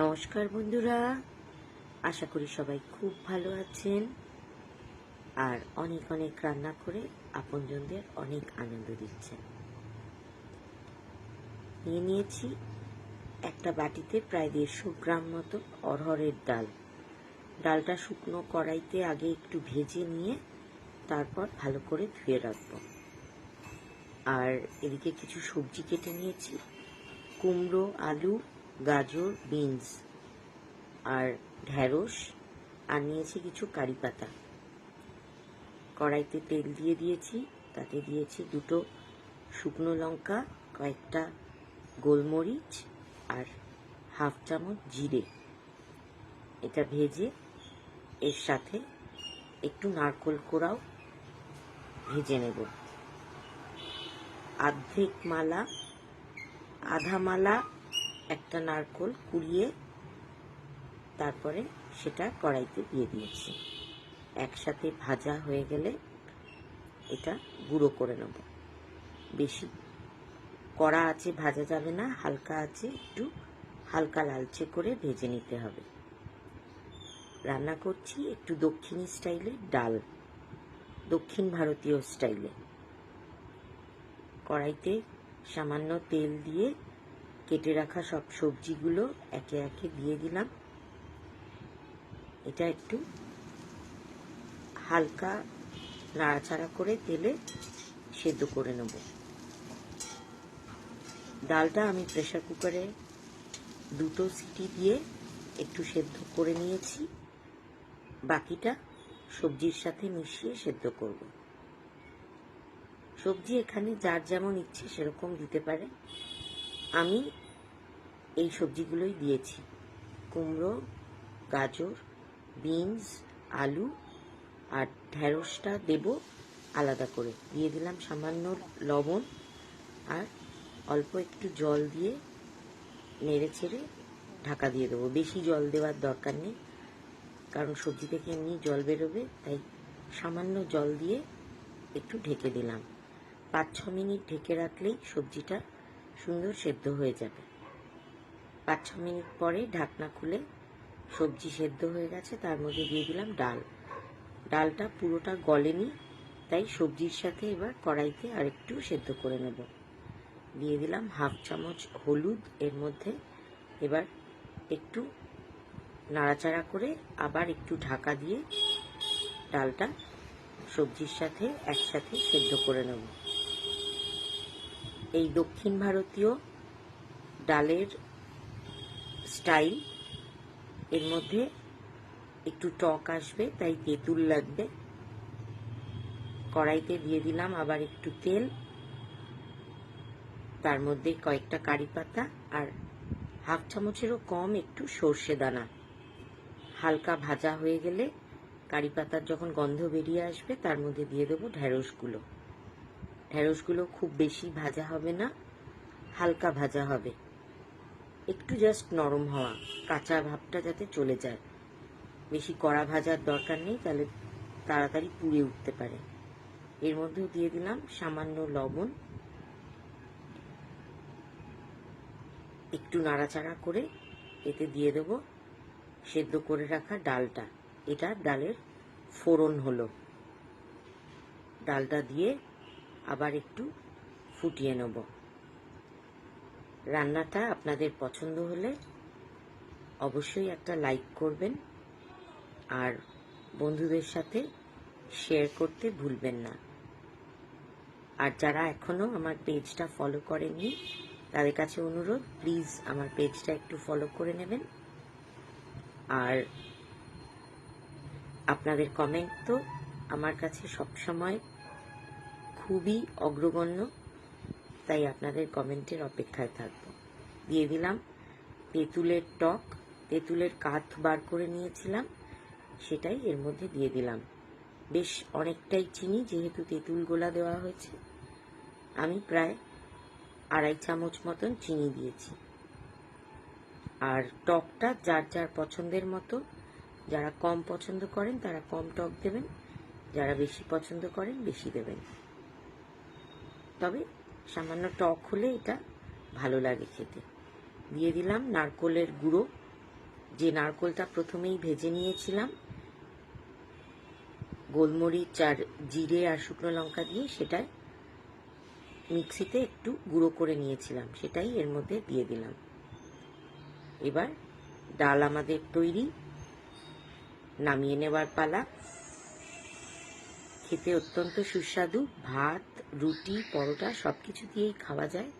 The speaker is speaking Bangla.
নমস্কার বন্ধুরা, আশা করি সবাই খুব ভালো আছেন আর অনেক অনেক রান্না করে আপনজনদের অনেক আনন্দ দিচ্ছেন। নিয়ে নিয়েছি একটা বাটিতে প্রায় 150 গ্রাম মতো অরহরের ডাল। ডালটা শুকনো কড়াইতে আগে একটু ভেজে নিয়ে তারপর ভালো করে ধুয়ে রাখবো। আর এদিকে কিছু সবজি কেটে নিয়েছি, কুমড়ো, আলু, গাজর, বিনস আর ঢেঁড়স, আর নিয়েছি কিছু কারি পাতা। কড়াইতে তেল দিয়ে দিয়েছি, তাতে দিয়েছি 2টো শুকনো লঙ্কা, কয়েকটা গোলমরিচ আর হাফ চামচ জিরে। এটা ভেজে এর সাথে একটু নারকেল কোড়াও ভেজে নেব। আধা মালা একটা নারকেল কুড়িয়ে তারপরে সেটা কড়াইতে দিয়ে দিয়েছি। একসাথে ভাজা হয়ে গেলে এটা গুঁড়ো করে নেব। বেশি কড়া আছে ভাজা যাবে না, হালকা আছে একটু হালকা লালচে করে ভেজে নিতে হবে। রান্না করছি একটু দক্ষিণী স্টাইলে ডাল, দক্ষিণ ভারতীয় স্টাইলে। কড়াইতে সামান্য তেল দিয়ে কেটে রাখা সব সবজিগুলো একে একে দিয়ে দিলাম। এটা একটু হালকা নাড়াচাড়া করে তেলে সেদ্ধ করে নেব। ডালটা আমি প্রেসার কুকারে 2টো সিটি দিয়ে একটু সেদ্ধ করে নিয়েছি, বাকিটা সবজির সাথে মিশিয়ে সেদ্ধ করব। সবজি এখানে যার যেমন ইচ্ছে সেরকম দিতে পারে। আমি এই সবজিগুলোই দিয়েছি, কুমড়ো, গাজর, বিনস, আলু আর ঢেঁড়সটা দেব আলাদা করে। দিয়ে দিলাম সামান্য লবণ আর অল্প একটু জল দিয়ে নেড়ে ছেড়ে ঢাকা দিয়ে দেবো। বেশি জল দেওয়ার দরকার নেই, কারণ সবজি থেকে এমনি জল বেরোবে, তাই সামান্য জল দিয়ে একটু ঢেকে দিলাম। 5-6 মিনিট ঢেকে রাখলেই সবজিটা সুন্দর সেদ্ধ হয়ে যাবে। 5-6 মিনিট পরে ঢাকনা খুলে সবজি সেদ্ধ হয়ে গেছে, তার মধ্যে দিয়ে দিলাম ডাল। ডালটা পুরোটা গলেনি, তাই সবজির সাথে এবার কড়াইতে আরেকটু সেদ্ধ করে নেব। দিয়ে দিলাম হাফ চামচ হলুদ এর মধ্যে। এবার একটু নাড়াচাড়া করে আবার একটু ঢাকা দিয়ে ডালটা সবজির সাথে একসাথে সেদ্ধ করে নেব। এই দক্ষিণ ভারতীয় ডালের স্টাইল, এর মধ্যে একটু টক আসবে, তাই তেঁতুল লাগবে। কড়াইতে দিয়ে দিলাম আবার একটু তেল, তার মধ্যে কয়েকটা কারি পাতা আর হাফ চামচেরও কম একটু সর্ষে দানা। হালকা ভাজা হয়ে গেলে কারি পাতার যখন গন্ধ বেরিয়ে আসবে তার মধ্যে দিয়ে দেবো ঢেঁড়সগুলো। ঢেঁড়সগুলো খুব বেশি ভাজা হবে না, হালকা ভাজা হবে, একটু জাস্ট নরম হওয়া, কাঁচা ভাবটা যাতে চলে যায়। বেশি কড়া ভাজার দরকার নেই, তাহলে তাড়াতাড়ি পুড়ে উঠতে পারে। এর মধ্যেও দিয়ে দিলাম সামান্য লবণ। একটু নাড়াচাড়া করে এতে দিয়ে দেব সেদ্ধ করে রাখা ডালটা। এটা ডালের ফোড়ন হলো। ডালটা দিয়ে আবার একটু ফুটিয়ে নেব। রান্নাটা আপনাদের পছন্দ হলে অবশ্যই একটা লাইক করবেন আর বন্ধুদের সাথে শেয়ার করতে ভুলবেন না। আর যারা এখনো আমার পেজটা ফলো করেননি তাদের কাছে অনুরোধ, প্লিজ আমার পেজটা একটু ফলো করে নেবেন। আর আপনাদের কমেন্ট তো আমার কাছে সবসময় খুবই অগ্রগণ্য, তাই আপনাদের কমেন্টের অপেক্ষায় থাকবো। দিয়ে দিলাম তেঁতুলের টক, তেঁতুলের কাঠ বার করে নিয়েছিলাম, সেটাই এর মধ্যে দিয়ে দিলাম। বেশ অনেকটাই চিনি, যেহেতু তেঁতুল গোলা দেওয়া হয়েছে। আমি প্রায় 2.5 চামচ মতন চিনি দিয়েছি। আর টকটা যার যার পছন্দের মতো, যারা কম পছন্দ করেন তারা কম টক দেবেন, যারা বেশি পছন্দ করেন বেশি দেবেন। তবে সামান্য টক হলে এটা ভালো লাগে খেতে। দিয়ে দিলাম নারকেলের গুঁড়ো, যে নারকোলটা প্রথমেই ভেজে নিয়েছিলাম গোলমরিচ আর জিরে আর শুকনো লঙ্কা দিয়ে, সেটাই মিক্সিতে একটু গুঁড়ো করে নিয়েছিলাম, সেটাই এর মধ্যে দিয়ে দিলাম। এবার ডাল আমাদের তৈরি, নামিয়ে নেবার পালা। খেতে অত্যন্ত সুস্বাদু, ভাত, রুটি, পরোটা সবকিছু দিয়েই খাওয়া যায়।